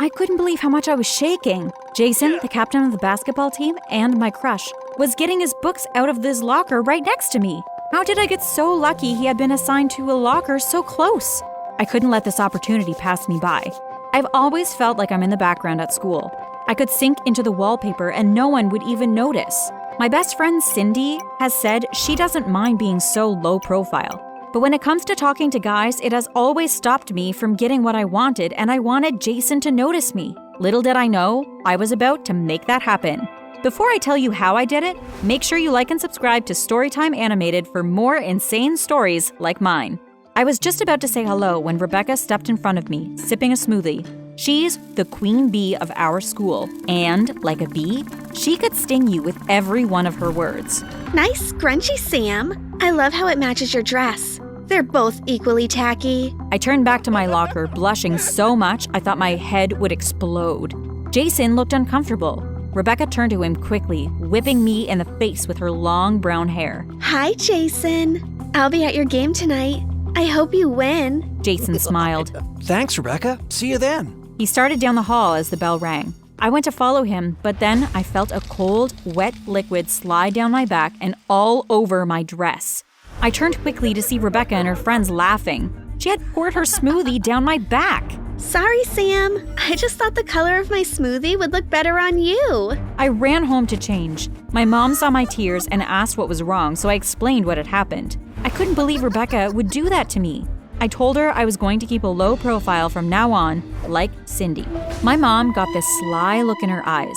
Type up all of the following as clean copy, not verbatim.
I couldn't believe how much I was shaking. Jason, the captain of the basketball team and my crush, was getting his books out of this locker right next to me. How did I get so lucky he had been assigned to a locker so close? I couldn't let this opportunity pass me by. I've always felt like I'm in the background at school. I could sink into the wallpaper and no one would even notice. My best friend Cindy has said she doesn't mind being so low profile. But when it comes to talking to guys, it has always stopped me from getting what I wanted, and I wanted Jason to notice me. Little did I know, I was about to make that happen. Before I tell you how I did it, make sure you like and subscribe to Storytime Animated for more insane stories like mine. I was just about to say hello when Rebecca stepped in front of me, sipping a smoothie. She's the queen bee of our school, and, like a bee, she could sting you with every one of her words. Nice scrunchie, Sam. I love how it matches your dress. They're both equally tacky. I turned back to my locker, blushing so much I thought my head would explode. Jason looked uncomfortable. Rebecca turned to him quickly, whipping me in the face with her long brown hair. Hi, Jason. I'll be at your game tonight. I hope you win. Jason smiled. Thanks, Rebecca. See you then. He started down the hall as the bell rang. I went to follow him, but then I felt a cold, wet liquid slide down my back and all over my dress. I turned quickly to see Rebecca and her friends laughing. She had poured her smoothie down my back. Sorry, Sam. I just thought the color of my smoothie would look better on you. I ran home to change. My mom saw my tears and asked what was wrong, so I explained what had happened. I couldn't believe Rebecca would do that to me. I told her I was going to keep a low profile from now on, like Cindy. My mom got this sly look in her eyes.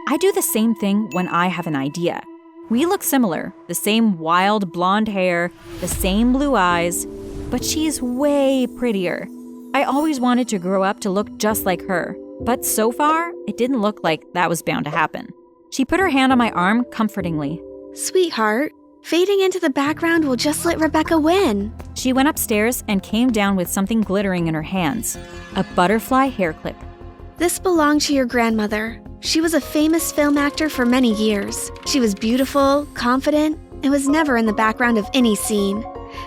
I do the same thing when I have an idea. We look similar, the same wild blonde hair, the same blue eyes, but she's way prettier. I always wanted to grow up to look just like her, but so far, it didn't look like that was bound to happen. She put her hand on my arm comfortingly. Sweetheart, fading into the background will just let Rebecca win. She went upstairs and came down with something glittering in her hands, a butterfly hair clip. This belonged to your grandmother. She was a famous film actor for many years. She was beautiful, confident, and was never in the background of any scene.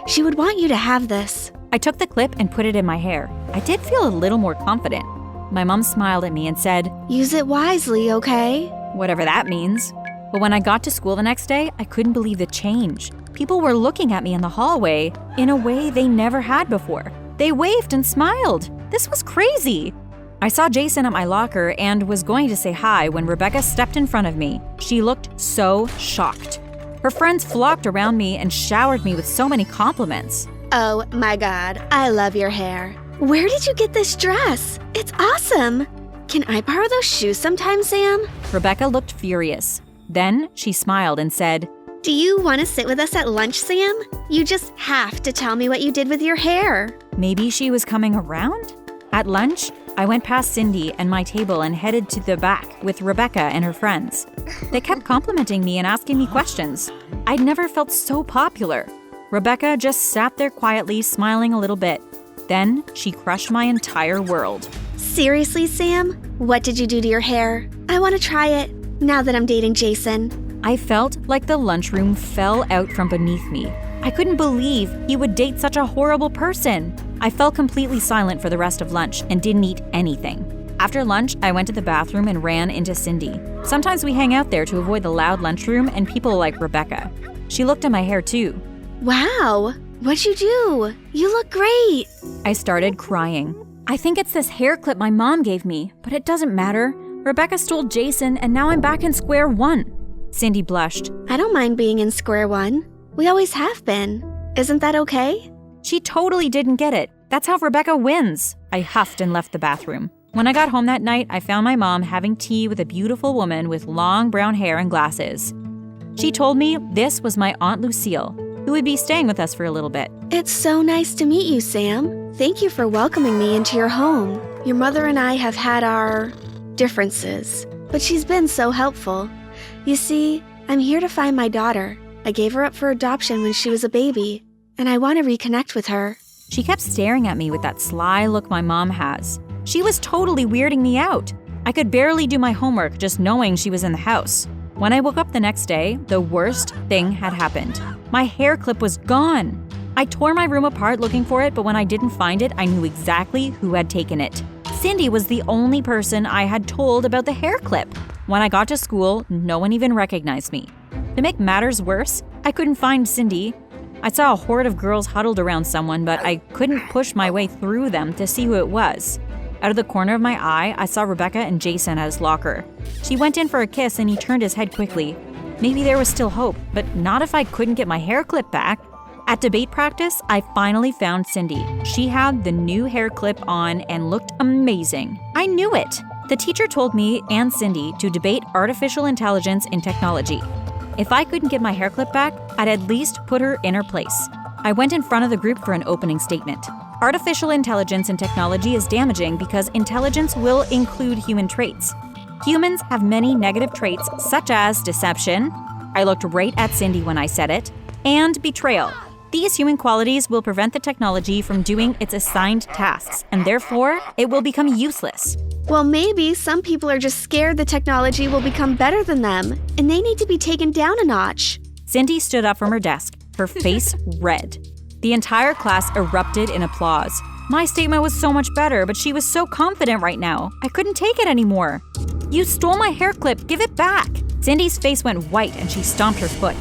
She would want you to have this. I took the clip and put it in my hair. I did feel a little more confident. My mom smiled at me and said, Use it wisely, okay? Whatever that means. But when I got to school the next day, I couldn't believe the change. People were looking at me in the hallway in a way they never had before. They waved and smiled. This was crazy. I saw Jason at my locker and was going to say hi when Rebecca stepped in front of me. She looked so shocked. Her friends flocked around me and showered me with so many compliments. Oh my God, I love your hair. Where did you get this dress? It's awesome. Can I borrow those shoes sometime, Sam? Rebecca looked furious. Then she smiled and said, Do you want to sit with us at lunch, Sam? You just have to tell me what you did with your hair. Maybe she was coming around? At lunch, I went past Cindy and my table and headed to the back with Rebecca and her friends. They kept complimenting me and asking me questions. I'd never felt so popular. Rebecca just sat there quietly, smiling a little bit. Then she crushed my entire world. Seriously, Sam? What did you do to your hair? I want to try it, now that I'm dating Jason. I felt like the lunchroom fell out from beneath me. I couldn't believe he would date such a horrible person. I fell completely silent for the rest of lunch and didn't eat anything. After lunch, I went to the bathroom and ran into Cindy. Sometimes we hang out there to avoid the loud lunchroom and people like Rebecca. She looked at my hair too. Wow, what'd you do? You look great. I started crying. I think it's this hair clip my mom gave me, but it doesn't matter. Rebecca stole Jason and now I'm back in square one. Cindy blushed. I don't mind being in square one. We always have been. Isn't that okay? She totally didn't get it. That's how Rebecca wins. I huffed and left the bathroom. When I got home that night, I found my mom having tea with a beautiful woman with long brown hair and glasses. She told me this was my Aunt Lucille, who would be staying with us for a little bit. It's so nice to meet you, Sam. Thank you for welcoming me into your home. Your mother and I have had our differences, but she's been so helpful. You see, I'm here to find my daughter. I gave her up for adoption when she was a baby, and I want to reconnect with her. She kept staring at me with that sly look my mom has. She was totally weirding me out. I could barely do my homework just knowing she was in the house. When I woke up the next day, the worst thing had happened. My hair clip was gone. I tore my room apart looking for it, but when I didn't find it, I knew exactly who had taken it. Cindy was the only person I had told about the hair clip. When I got to school, no one even recognized me. To make matters worse, I couldn't find Cindy. I saw a horde of girls huddled around someone, but I couldn't push my way through them to see who it was. Out of the corner of my eye, I saw Rebecca and Jason at his locker. She went in for a kiss and he turned his head quickly. Maybe there was still hope, but not if I couldn't get my hair clip back. At debate practice, I finally found Cindy. She had the new hair clip on and looked amazing. I knew it. The teacher told me and Cindy to debate artificial intelligence in technology. If I couldn't get my hair clip back, I'd at least put her in her place. I went in front of the group for an opening statement. Artificial intelligence in technology is damaging because intelligence will include human traits. Humans have many negative traits such as deception, I looked right at Cindy when I said it, and betrayal. These human qualities will prevent the technology from doing its assigned tasks, and therefore, it will become useless. Well, maybe some people are just scared the technology will become better than them, and they need to be taken down a notch. Cindy stood up from her desk, her face red. The entire class erupted in applause. My statement was so much better, but she was so confident right now. I couldn't take it anymore. You stole my hair clip, give it back. Cindy's face went white and she stomped her foot.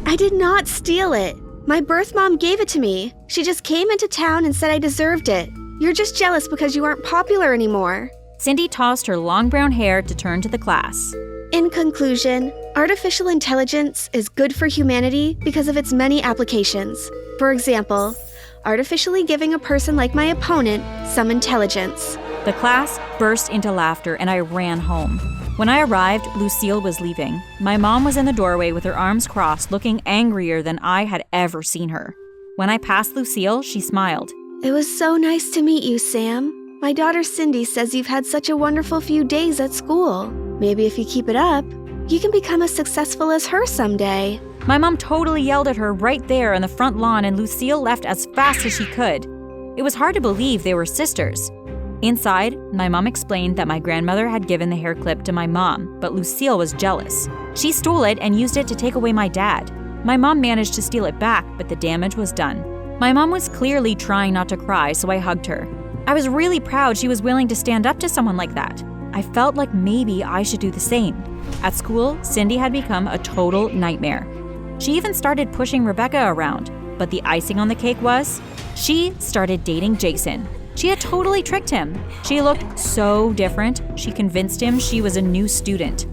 I did not steal it. My birth mom gave it to me. She just came into town and said I deserved it. You're just jealous because you aren't popular anymore. Cindy tossed her long brown hair to turn to the class. In conclusion, artificial intelligence is good for humanity because of its many applications. For example, artificially giving a person like my opponent some intelligence. The class burst into laughter and I ran home. When I arrived, Lucille was leaving. My mom was in the doorway with her arms crossed, looking angrier than I had ever seen her. When I passed Lucille, she smiled. It was so nice to meet you, Sam. My daughter Cindy says you've had such a wonderful few days at school. Maybe if you keep it up, you can become as successful as her someday. My mom totally yelled at her right there on the front lawn and Lucille left as fast as she could. It was hard to believe they were sisters. Inside, my mom explained that my grandmother had given the hair clip to my mom, but Lucille was jealous. She stole it and used it to take away my dad. My mom managed to steal it back, but the damage was done. My mom was clearly trying not to cry, so I hugged her. I was really proud she was willing to stand up to someone like that. I felt like maybe I should do the same. At school, Cindy had become a total nightmare. She even started pushing Rebecca around, but the icing on the cake was, she started dating Jason. She had totally tricked him. She looked so different, she convinced him she was a new student.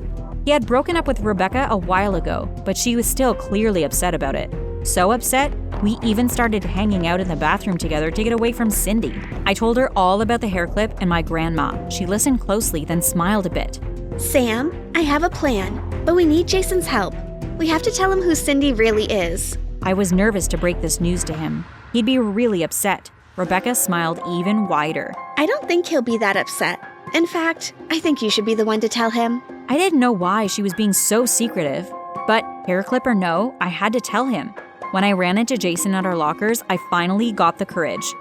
He had broken up with Rebecca a while ago, but she was still clearly upset about it. So upset, we even started hanging out in the bathroom together to get away from Cindy. I told her all about the hair clip and my grandma. She listened closely, then smiled a bit. Sam, I have a plan, but we need Jason's help. We have to tell him who Cindy really is. I was nervous to break this news to him. He'd be really upset. Rebecca smiled even wider. I don't think he'll be that upset. In fact, I think you should be the one to tell him. I didn't know why she was being so secretive, but hair clip or no, I had to tell him. When I ran into Jason at our lockers, I finally got the courage.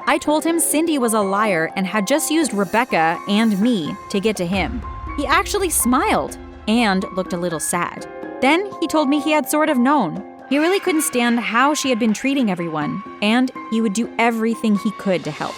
I told him Cindy was a liar and had just used Rebecca and me to get to him. He actually smiled and looked a little sad. Then he told me he had sort of known. He really couldn't stand how she had been treating everyone, and he would do everything he could to help.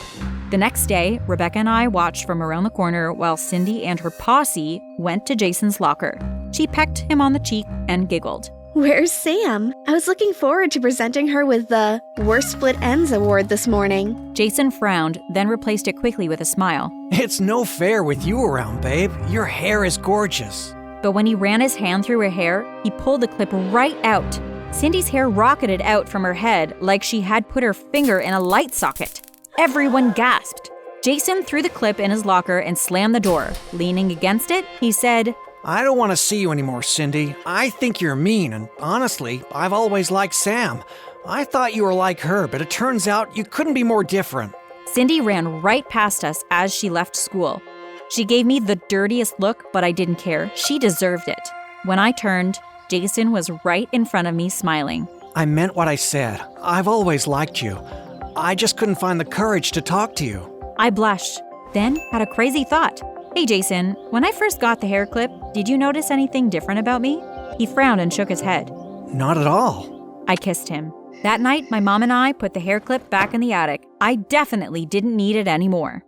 The next day, Rebecca and I watched from around the corner while Cindy and her posse went to Jason's locker. She pecked him on the cheek and giggled. Where's Sam? I was looking forward to presenting her with the Worst Split Ends award this morning. Jason frowned, then replaced it quickly with a smile. It's no fair with you around, babe. Your hair is gorgeous. But when he ran his hand through her hair, he pulled the clip right out. Cindy's hair rocketed out from her head like she had put her finger in a light socket. Everyone gasped. Jason threw the clip in his locker and slammed the door. Leaning against it, he said, I don't want to see you anymore, Cindy. I think you're mean, and honestly, I've always liked Sam. I thought you were like her, but it turns out you couldn't be more different. Cindy ran right past us as she left school. She gave me the dirtiest look, but I didn't care. She deserved it. When I turned, Jason was right in front of me, smiling. I meant what I said. I've always liked you. I just couldn't find the courage to talk to you. I blushed, then had a crazy thought. Hey Jason, when I first got the hair clip, did you notice anything different about me? He frowned and shook his head. Not at all. I kissed him. That night, my mom and I put the hair clip back in the attic. I definitely didn't need it anymore.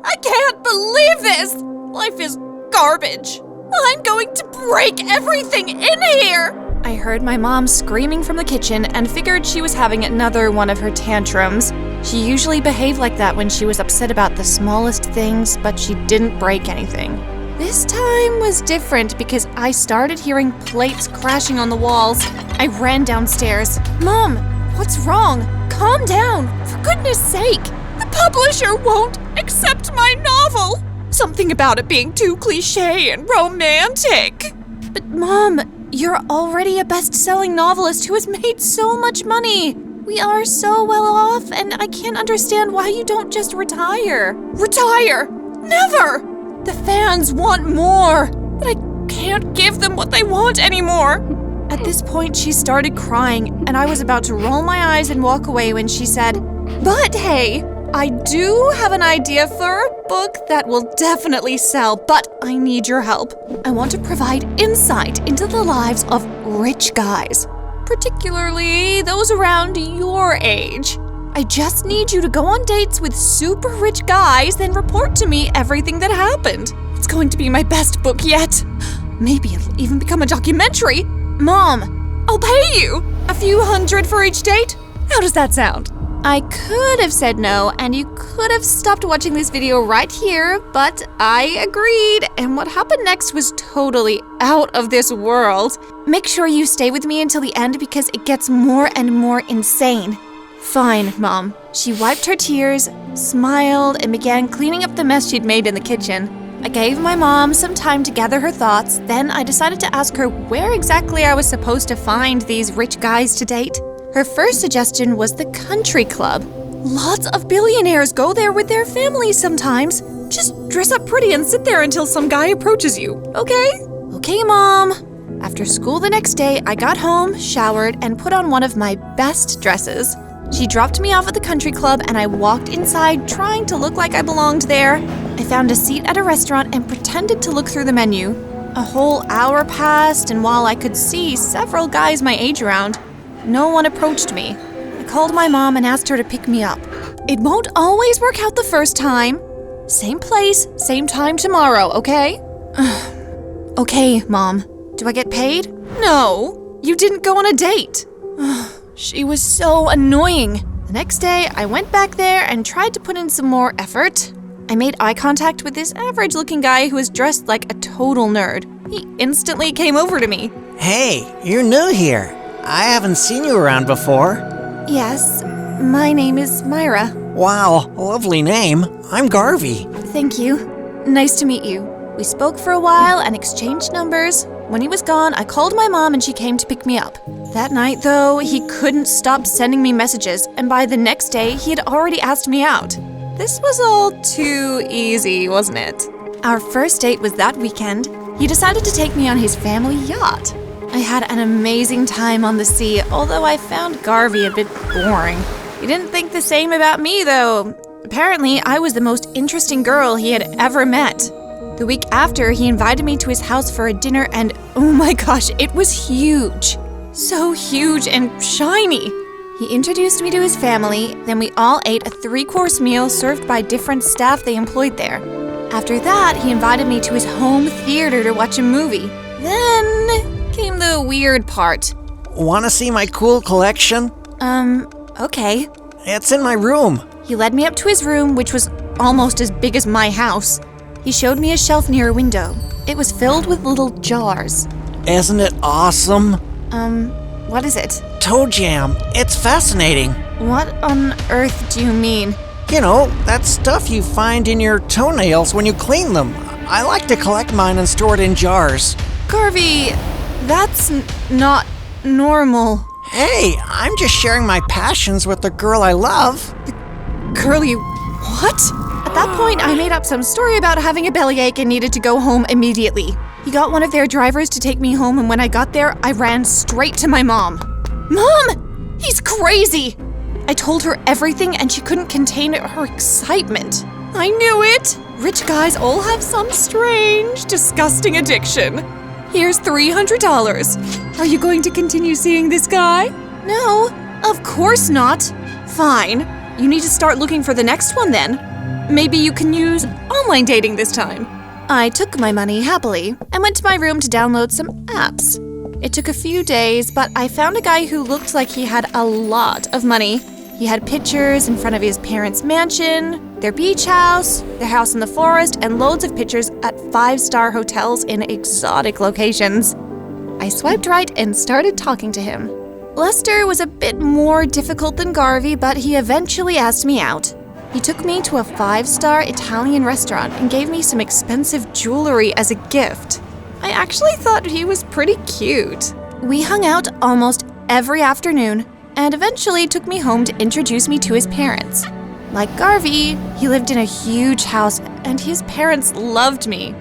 I can't believe this! Life is garbage. I'm going to break everything in here! I heard my mom screaming from the kitchen and figured she was having another one of her tantrums. She usually behaved like that when she was upset about the smallest things, but she didn't break anything. This time was different because I started hearing plates crashing on the walls. I ran downstairs. Mom, what's wrong? Calm down, for goodness sake. The publisher won't accept my novel. Something about it being too cliché and romantic. But Mom, you're already a best-selling novelist who has made so much money. We are so well off, and I can't understand why you don't just retire. Retire? Never! The fans want more, but I can't give them what they want anymore. At this point, she started crying, and I was about to roll my eyes and walk away when she said, "But hey, I do have an idea for a book that will definitely sell, but I need your help. I want to provide insight into the lives of rich guys, particularly those around your age. I just need you to go on dates with super rich guys, then report to me everything that happened. It's going to be my best book yet. Maybe it'll even become a documentary. Mom, I'll pay you a few $100 for each date. How does that sound?" I could have said no, and you could have stopped watching this video right here, but I agreed, and what happened next was totally out of this world. Make sure you stay with me until the end because it gets more and more insane. Fine, Mom. She wiped her tears, smiled, and began cleaning up the mess she'd made in the kitchen. I gave my mom some time to gather her thoughts, then I decided to ask her where exactly I was supposed to find these rich guys to date. Her first suggestion was the country club. Lots of billionaires go there with their families sometimes. Just dress up pretty and sit there until some guy approaches you, okay? Okay, Mom. After school the next day, I got home, showered, and put on one of my best dresses. She dropped me off at the country club and I walked inside trying to look like I belonged there. I found a seat at a restaurant and pretended to look through the menu. A whole hour passed, and while I could see several guys my age around, no one approached me. I called my mom and asked her to pick me up. It won't always work out the first time. Same place, same time tomorrow, okay? Okay, Mom. Do I get paid? No, you didn't go on a date. She was so annoying. The next day, I went back there and tried to put in some more effort. I made eye contact with this average-looking guy who was dressed like a total nerd. He instantly came over to me. Hey, you're new here. I haven't seen you around before. Yes, my name is Myra. Wow, lovely name. I'm Garvey. Thank you. Nice to meet you. We spoke for a while and exchanged numbers. When he was gone, I called my mom and she came to pick me up. That night, though, he couldn't stop sending me messages, and by the next day, he had already asked me out. This was all too easy, wasn't it? Our first date was that weekend. He decided to take me on his family yacht. I had an amazing time on the sea, although I found Garvey a bit boring. He didn't think the same about me, though. Apparently, I was the most interesting girl he had ever met. The week after, he invited me to his house for a dinner, and oh my gosh, it was huge. So huge and shiny. He introduced me to his family, then we all ate a 3-course meal served by different staff they employed there. After that, he invited me to his home theater to watch a movie. Then came the weird part. Want to see my cool collection? Okay. It's in my room. He led me up to his room, which was almost as big as my house. He showed me a shelf near a window. It was filled with little jars. Isn't it awesome? What is it? Toe jam. It's fascinating. What on earth do you mean? You know, that stuff you find in your toenails when you clean them. I like to collect mine and store it in jars. Garvey, that's not normal. Hey, I'm just sharing my passions with the girl I love. Girl, you... what? At that point, I made up some story about having a bellyache and needed to go home immediately. He got one of their drivers to take me home, and when I got there, I ran straight to my mom. Mom! He's crazy! I told her everything, and she couldn't contain her excitement. I knew it! Rich guys all have some strange, disgusting addiction. Here's $300. Are you going to continue seeing this guy? No, of course not. Fine. You need to start looking for the next one then. maybe you can use online dating this time. I took my money happily and went to my room to download some apps. It took a few days, but I found a guy who looked like he had a lot of money. He had pictures in front of his parents' mansion, their beach house, their house in the forest, and loads of pictures at 5-star hotels in exotic locations. I swiped right and started talking to him. Lester was a bit more difficult than Garvey, but he eventually asked me out. He took me to a 5-star Italian restaurant and gave me some expensive jewelry as a gift. I actually thought he was pretty cute. We hung out almost every afternoon and eventually took me home to introduce me to his parents. Like Garvey, he lived in a huge house and his parents loved me.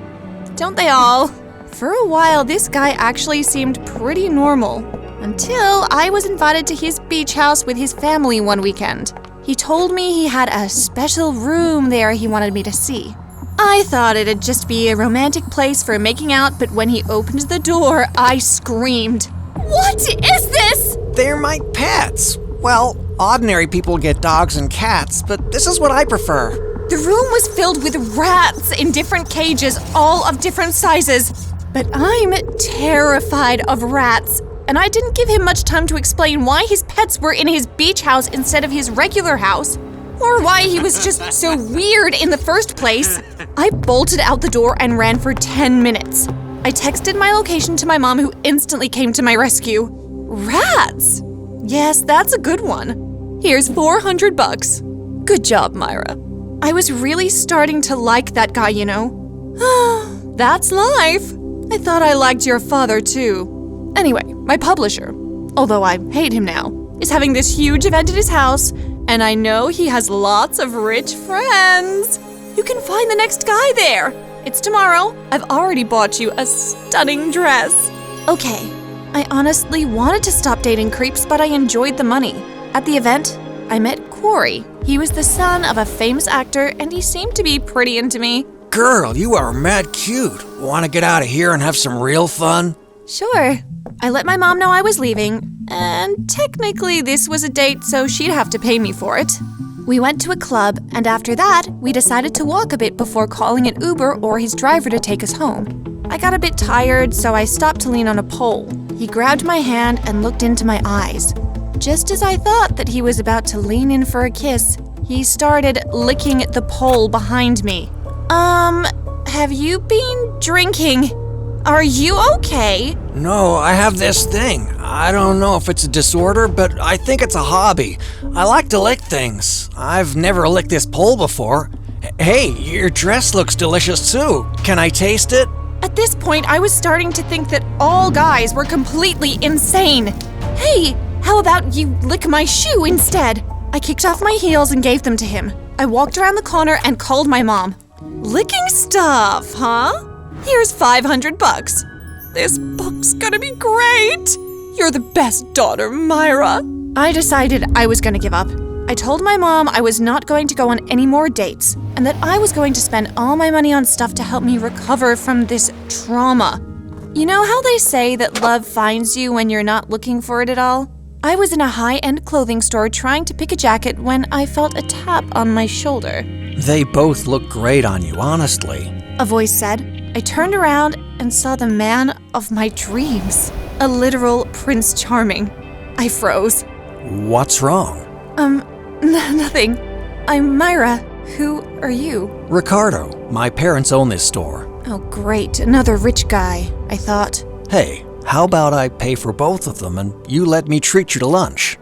Don't they all? For a while, this guy actually seemed pretty normal, until I was invited to his beach house with his family one weekend. He told me he had a special room there he wanted me to see. I thought it'd just be a romantic place for making out, but when he opened the door, I screamed. What is this? They're my pets. Well, ordinary people get dogs and cats, but this is what I prefer. The room was filled with rats in different cages, all of different sizes. But I'm terrified of rats, and I didn't give him much time to explain why his pets were in his beach house instead of his regular house, or why he was just so weird in the first place. I bolted out the door and ran for 10 minutes. I texted my location to my mom, who instantly came to my rescue. Rats! Yes, that's a good one. Here's $400. Good job, Myra. I was really starting to like that guy, you know. That's life. I thought I liked your father, too. Anyway, my publisher, although I hate him now, is having this huge event at his house, and I know he has lots of rich friends. You can find the next guy there. It's tomorrow. I've already bought you a stunning dress. Okay, I honestly wanted to stop dating creeps, but I enjoyed the money. At the event, I met Corey. He was the son of a famous actor, and he seemed to be pretty into me. Girl, you are mad cute. Want to get out of here and have some real fun? Sure. I let my mom know I was leaving, and technically this was a date, so she'd have to pay me for it. We went to a club, and after that, we decided to walk a bit before calling an Uber or his driver to take us home. I got a bit tired, so I stopped to lean on a pole. He grabbed my hand and looked into my eyes. Just as I thought that he was about to lean in for a kiss, he started licking the pole behind me. Have you been drinking? Are you okay? No, I have this thing. I don't know if it's a disorder, but I think it's a hobby. I like to lick things. I've never licked this pole before. Hey, your dress looks delicious too. Can I taste it? At this point, I was starting to think that all guys were completely insane. Hey, how about you lick my shoe instead? I kicked off my heels and gave them to him. I walked around the corner and called my mom. Licking stuff, huh? Here's $500. This book's gonna be great. You're the best daughter, Myra. I decided I was gonna give up. I told my mom I was not going to go on any more dates, and that I was going to spend all my money on stuff to help me recover from this trauma. You know how they say that love finds you when you're not looking for it at all? I was in a high-end clothing store trying to pick a jacket when I felt a tap on my shoulder. They both look great on you, honestly. A voice said. I turned around and saw the man of my dreams. A literal Prince Charming. I froze. What's wrong? Nothing. I'm Myra. Who are you? Ricardo. My parents own this store. Oh, great. Another rich guy, I thought. Hey, how about I pay for both of them and you let me treat you to lunch?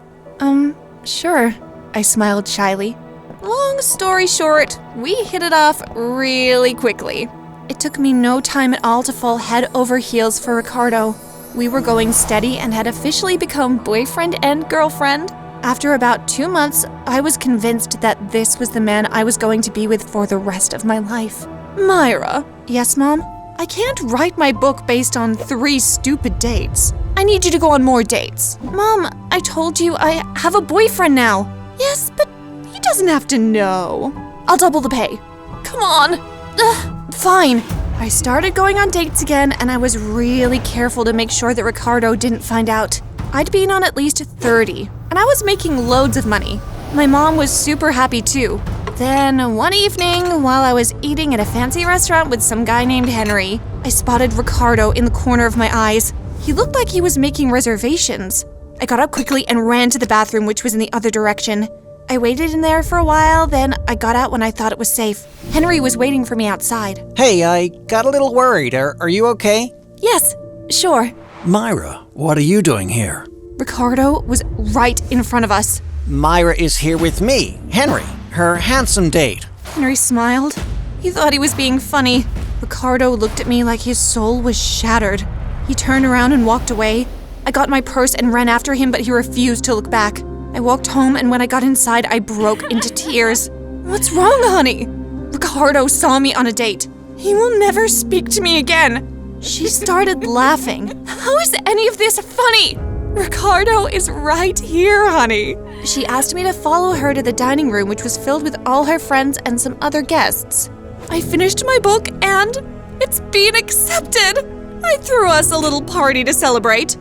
Sure. I smiled shyly. Long story short, we hit it off really quickly. It took me no time at all to fall head over heels for Ricardo. We were going steady and had officially become boyfriend and girlfriend. After about 2 months, I was convinced that this was the man I was going to be with for the rest of my life. Myra. Yes, Mom? I can't write my book based on 3 stupid dates. I need you to go on more dates. Mom, I told you I have a boyfriend now. Yes, but he doesn't have to know. I'll double the pay. Come on. Fine. I started going on dates again, and I was really careful to make sure that Ricardo didn't find out. I'd been on at least 30, and I was making loads of money. My mom was super happy too. Then, one evening, while I was eating at a fancy restaurant with some guy named Henry, I spotted Ricardo in the corner of my eyes. He looked like he was making reservations. I got up quickly and ran to the bathroom, which was in the other direction. I waited in there for a while, then I got out when I thought it was safe. Henry was waiting for me outside. Hey, I got a little worried. Are you okay? Yes, sure. Myra, what are you doing here? Ricardo was right in front of us. Myra is here with me, Henry, her handsome date. Henry smiled. He thought he was being funny. Ricardo looked at me like his soul was shattered. He turned around and walked away. I got my purse and ran after him, but he refused to look back. I walked home, and when I got inside, I broke into tears. What's wrong, honey? Ricardo saw me on a date. He will never speak to me again. She started laughing. How is any of this funny? Ricardo is right here, honey. She asked me to follow her to the dining room, which was filled with all her friends and some other guests. I finished my book, and it's been accepted. I threw us a little party to celebrate.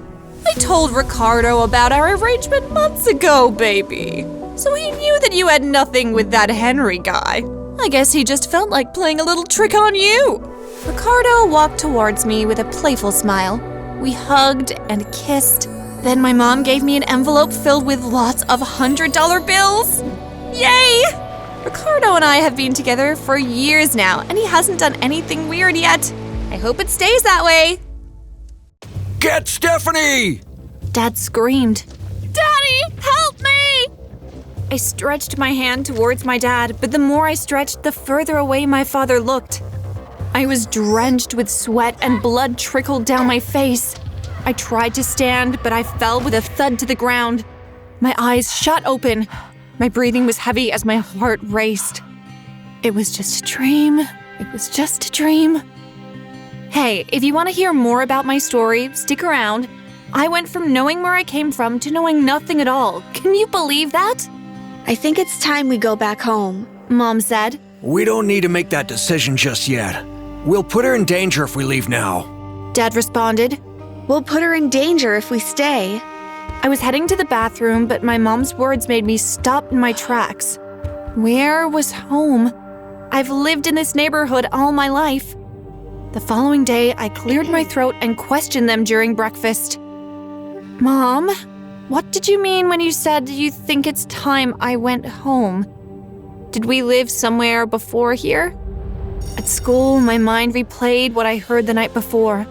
I told Ricardo about our arrangement months ago, baby. So he knew that you had nothing with that Henry guy. I guess he just felt like playing a little trick on you. Ricardo walked towards me with a playful smile. We hugged and kissed. Then my mom gave me an envelope filled with lots of $100 bills. Yay! Ricardo and I have been together for years now, and he hasn't done anything weird yet. I hope it stays that way. Get Stephanie! Dad screamed. Daddy, help me! I stretched my hand towards my dad, but the more I stretched, the further away my father looked. I was drenched with sweat and blood trickled down my face. I tried to stand, but I fell with a thud to the ground. My eyes shot open. My breathing was heavy as my heart raced. It was just a dream. It was just a dream. Hey, if you want to hear more about my story, stick around. I went from knowing where I came from to knowing nothing at all. Can you believe that? I think it's time we go back home. Mom said. We don't need to make that decision just yet. We'll put her in danger if we leave now. Dad responded. We'll put her in danger if we stay. I was heading to the bathroom, but my mom's words made me stop in my tracks. Where was home? I've lived in this neighborhood all my life. The following day, I cleared my throat and questioned them during breakfast. Mom, what did you mean when you said you think it's time I went home? Did we live somewhere before here? At school, my mind replayed what I heard the night before.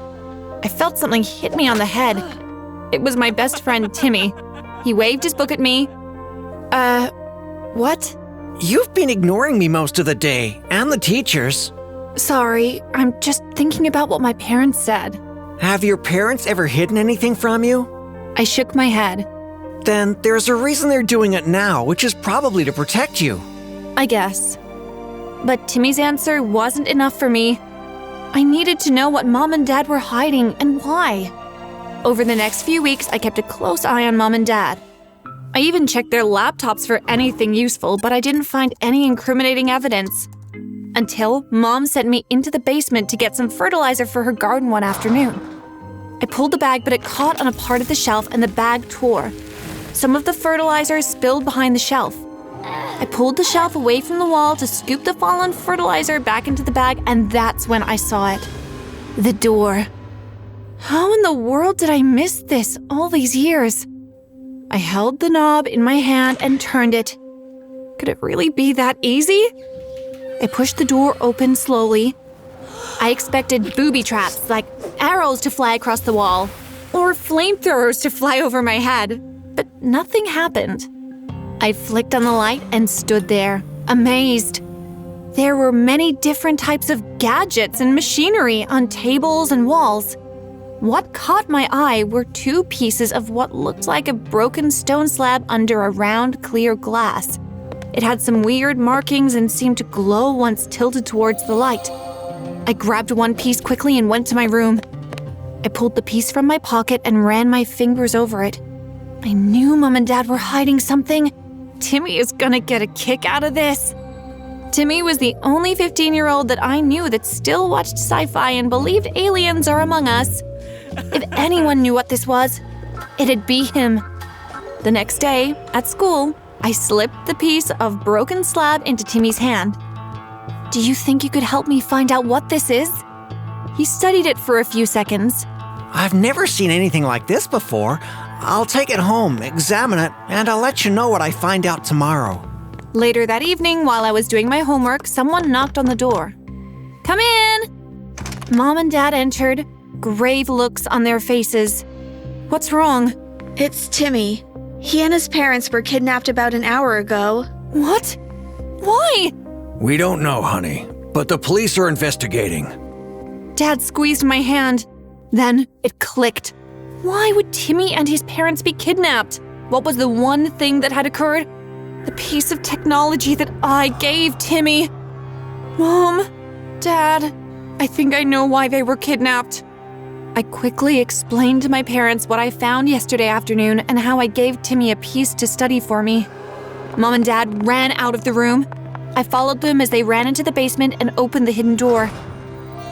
I felt something hit me on the head. It was my best friend, Timmy. He waved his book at me. What? You've been ignoring me most of the day, and the teachers. Sorry, I'm just thinking about what my parents said. Have your parents ever hidden anything from you? I shook my head. Then there's a reason they're doing it now, which is probably to protect you. I guess. But Timmy's answer wasn't enough for me. I needed to know what Mom and Dad were hiding and why. Over the next few weeks, I kept a close eye on Mom and Dad. I even checked their laptops for anything useful, but I didn't find any incriminating evidence. Until Mom sent me into the basement to get some fertilizer for her garden one afternoon. I pulled the bag, but it caught on a part of the shelf and the bag tore. Some of the fertilizer spilled behind the shelf. I pulled the shelf away from the wall to scoop the fallen fertilizer back into the bag, and that's when I saw it. The door. How in the world did I miss this all these years? I held the knob in my hand and turned it. Could it really be that easy? I pushed the door open slowly. I expected booby traps, like arrows to fly across the wall, or flamethrowers to fly over my head, but nothing happened. I flicked on the light and stood there, amazed. There were many different types of gadgets and machinery on tables and walls. What caught my eye were two pieces of what looked like a broken stone slab under a round, clear glass. It had some weird markings and seemed to glow once tilted towards the light. I grabbed one piece quickly and went to my room. I pulled the piece from my pocket and ran my fingers over it. I knew Mom and Dad were hiding something. Timmy is gonna get a kick out of this. Timmy was the only 15-year-old that I knew that still watched sci-fi and believed aliens are among us. If anyone knew what this was, it'd be him. The next day, at school, I slipped the piece of broken slab into Timmy's hand. "Do you think you could help me find out what this is?" He studied it for a few seconds. I've never seen anything like this before. I'll take it home, examine it, and I'll let you know what I find out tomorrow. Later that evening, while I was doing my homework, someone knocked on the door. "Come in!" Mom and Dad entered, grave looks on their faces. "What's wrong?" It's Timmy. He and his parents were kidnapped about an hour ago. "What? Why?" We don't know, honey, but the police are investigating. Dad squeezed my hand. Then it clicked. Why would Timmy and his parents be kidnapped? What was the one thing that had occurred? The piece of technology that I gave Timmy. Mom, Dad, I think I know why they were kidnapped. I quickly explained to my parents what I found yesterday afternoon and how I gave Timmy a piece to study for me. Mom and Dad ran out of the room. I followed them as they ran into the basement and opened the hidden door.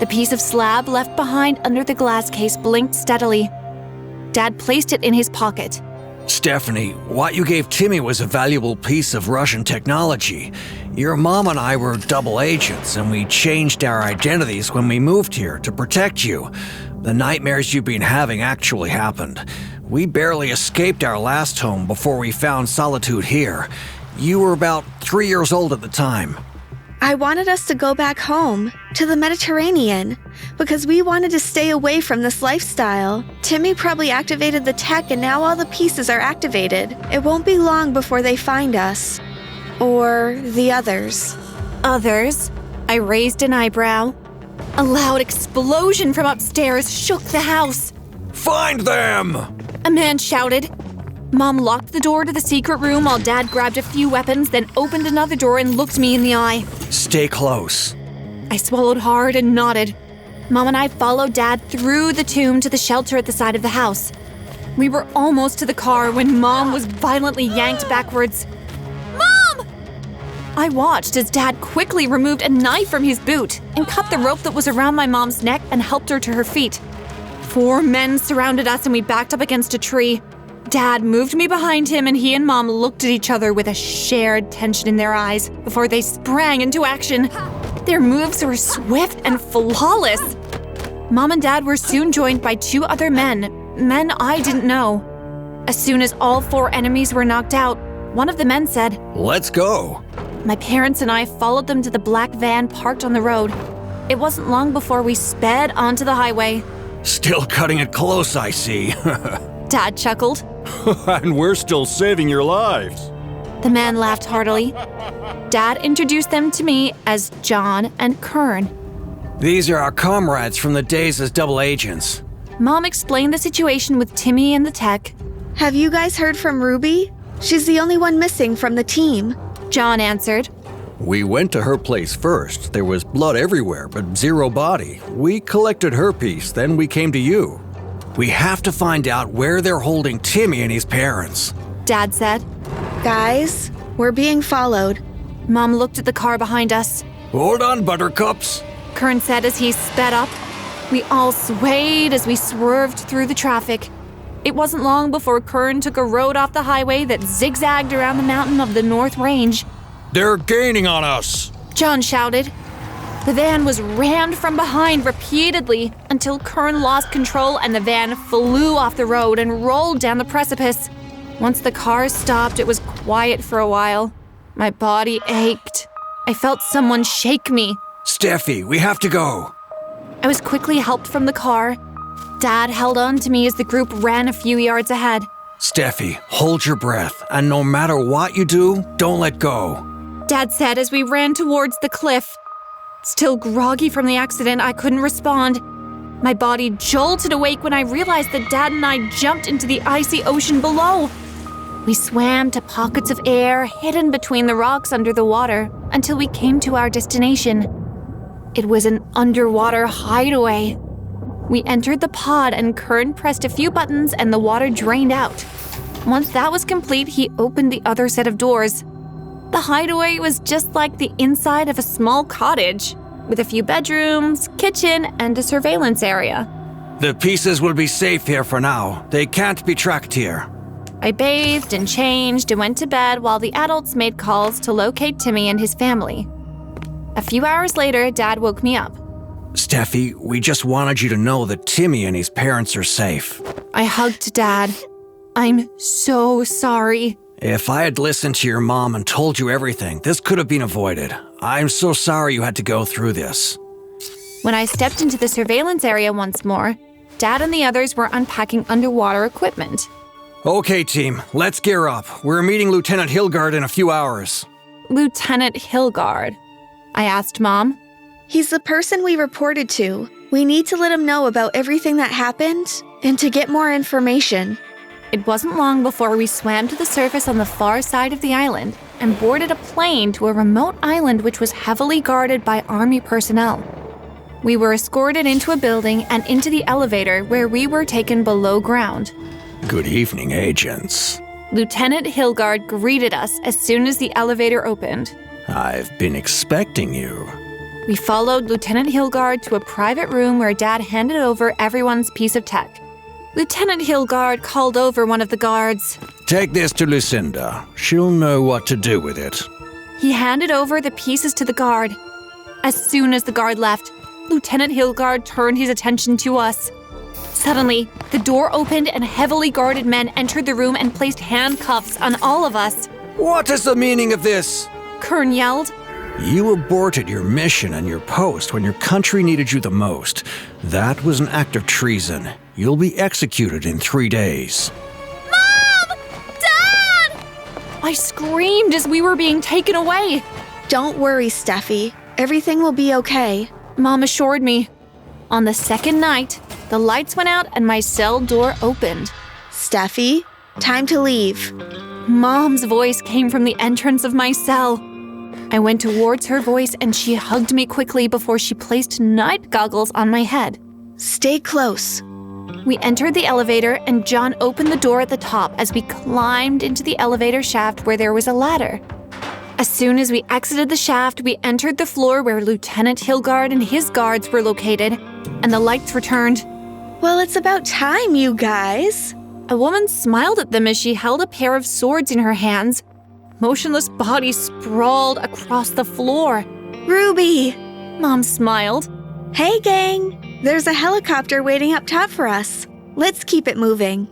The piece of slab left behind under the glass case blinked steadily. Dad placed it in his pocket. Stephanie, what you gave Timmy was a valuable piece of Russian technology. Your mom and I were double agents, and we changed our identities when we moved here to protect you. The nightmares you've been having actually happened. We barely escaped our last home before we found solitude here. You were about 3 years old at the time. I wanted us to go back home, to the Mediterranean, because we wanted to stay away from this lifestyle. Timmy probably activated the tech and now all the pieces are activated. It won't be long before they find us. Or the others. Others? I raised an eyebrow. A loud explosion from upstairs shook the house. Find them! A man shouted. Mom locked the door to the secret room while Dad grabbed a few weapons, then opened another door and looked me in the eye. Stay close. I swallowed hard and nodded. Mom and I followed Dad through the tomb to the shelter at the side of the house. We were almost to the car when Mom was violently yanked backwards. Mom! I watched as Dad quickly removed a knife from his boot and cut the rope that was around my mom's neck and helped her to her feet. 4 men surrounded us and we backed up against a tree. Dad moved me behind him and he and Mom looked at each other with a shared tension in their eyes before they sprang into action. Their moves were swift and flawless. Mom and Dad were soon joined by 2 other men I didn't know. As soon as all 4 enemies were knocked out, one of the men said, Let's go. My parents and I followed them to the black van parked on the road. It wasn't long before we sped onto the highway. Still cutting it close, I see. Dad chuckled. And we're still saving your lives. The man laughed heartily. Dad introduced them to me as John and Kern. These are our comrades from the days as double agents. Mom explained the situation with Timmy and the tech. Have you guys heard from Ruby? She's the only one missing from the team. John answered. We went to her place first. There was blood everywhere, but zero body. We collected her piece, then we came to you. We have to find out where they're holding Timmy and his parents. Dad said. Guys, we're being followed. Mom looked at the car behind us. Hold on, buttercups. Kern said as he sped up. We all swayed as we swerved through the traffic. It wasn't long before Kern took a road off the highway that zigzagged around the mountain of the North Range. They're gaining on us! John shouted. The van was rammed from behind repeatedly until Kern lost control and the van flew off the road and rolled down the precipice. Once the car stopped, it was quiet for a while. My body ached. I felt someone shake me. Steffi, we have to go. I was quickly helped from the car. Dad held on to me as the group ran a few yards ahead. Steffi, hold your breath, and no matter what you do, don't let go. Dad said as we ran towards the cliff. Still groggy from the accident, I couldn't respond. My body jolted awake when I realized that Dad and I jumped into the icy ocean below. We swam to pockets of air hidden between the rocks under the water until we came to our destination. It was an underwater hideaway. We entered the pod and Kern pressed a few buttons and the water drained out. Once that was complete, he opened the other set of doors. The hideaway was just like the inside of a small cottage, with a few bedrooms, kitchen, and a surveillance area. The pieces will be safe here for now. They can't be tracked here. I bathed and changed and went to bed while the adults made calls to locate Timmy and his family. A few hours later, Dad woke me up. Steffi, we just wanted you to know that Timmy and his parents are safe. I hugged Dad. I'm so sorry. If I had listened to your mom and told you everything, this could have been avoided. I'm so sorry you had to go through this. When I stepped into the surveillance area once more, Dad and the others were unpacking underwater equipment. Okay, team, let's gear up. We're meeting Lieutenant Hilgard in a few hours. Lieutenant Hilgard? I asked Mom. He's the person we reported to. We need to let him know about everything that happened and to get more information. It wasn't long before we swam to the surface on the far side of the island and boarded a plane to a remote island which was heavily guarded by Army personnel. We were escorted into a building and into the elevator where we were taken below ground. Good evening, agents. Lieutenant Hilgard greeted us as soon as the elevator opened. I've been expecting you. We followed Lieutenant Hilgard to a private room where Dad handed over everyone's piece of tech. Lieutenant Hilgard called over one of the guards. Take this to Lucinda. She'll know what to do with it. He handed over the pieces to the guard. As soon as the guard left, Lieutenant Hilgard turned his attention to us. Suddenly, the door opened and heavily guarded men entered the room and placed handcuffs on all of us. What is the meaning of this? Kern yelled. You aborted your mission and your post when your country needed you the most. That was an act of treason. You'll be executed in 3 days. Mom! Dad! I screamed as we were being taken away. Don't worry, Steffi. Everything will be okay. Mom assured me. On the second night, the lights went out and my cell door opened. Steffi, time to leave. Mom's voice came from the entrance of my cell. I went towards her voice and she hugged me quickly before she placed night goggles on my head. Stay close. We entered the elevator and John opened the door at the top as we climbed into the elevator shaft where there was a ladder. As soon as we exited the shaft, we entered the floor where Lieutenant Hilgard and his guards were located, and the lights returned. Well, it's about time, you guys. A woman smiled at them as she held a pair of swords in her hands. Motionless bodies sprawled across the floor. Ruby! Mom smiled. Hey, gang! There's a helicopter waiting up top for us. Let's keep it moving.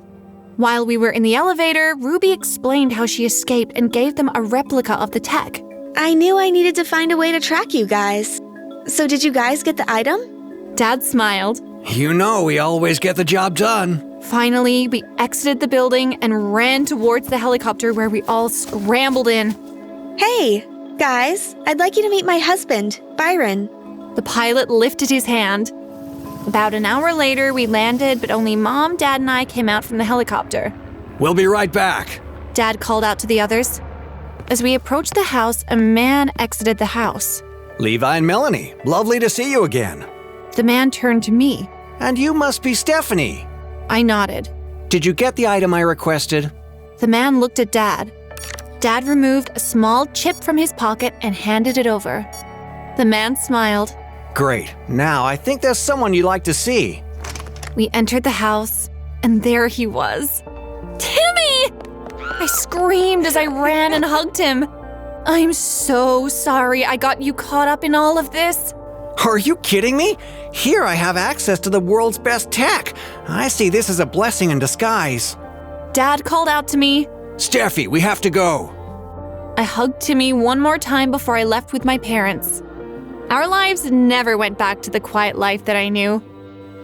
While we were in the elevator, Ruby explained how she escaped and gave them a replica of the tech. I knew I needed to find a way to track you guys. So did you guys get the item? Dad smiled. You know we always get the job done. Finally, we exited the building and ran towards the helicopter where we all scrambled in. Hey, guys, I'd like you to meet my husband, Byron. The pilot lifted his hand. About an hour later, we landed, but only Mom, Dad, and I came out from the helicopter. We'll be right back. Dad called out to the others. As we approached the house, a man exited the house. Levi and Melanie, lovely to see you again. The man turned to me. And you must be Stephanie. I nodded. Did you get the item I requested? The man looked at Dad. Dad removed a small chip from his pocket and handed it over. The man smiled. Great. Now I think there's someone you'd like to see. We entered the house, and there he was. Timmy! I screamed as I ran and hugged him. I'm so sorry I got you caught up in all of this. Are you kidding me? Here I have access to the world's best tech. I see this as a blessing in disguise. Dad called out to me. Steffi, we have to go. I hugged Timmy one more time before I left with my parents. Our lives never went back to the quiet life that I knew.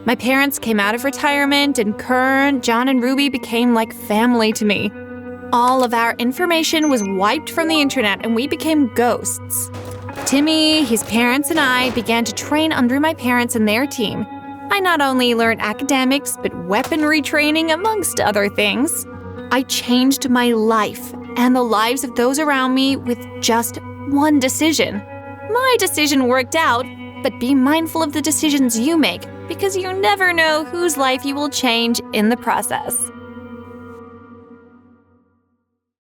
My parents came out of retirement, and Kern, John, and Ruby became like family to me. All of our information was wiped from the internet, and we became ghosts. Timmy, his parents, and I began to train under my parents and their team. I not only learned academics, but weaponry training, amongst other things. I changed my life and the lives of those around me with just one decision. My decision worked out, but be mindful of the decisions you make, because you never know whose life you will change in the process.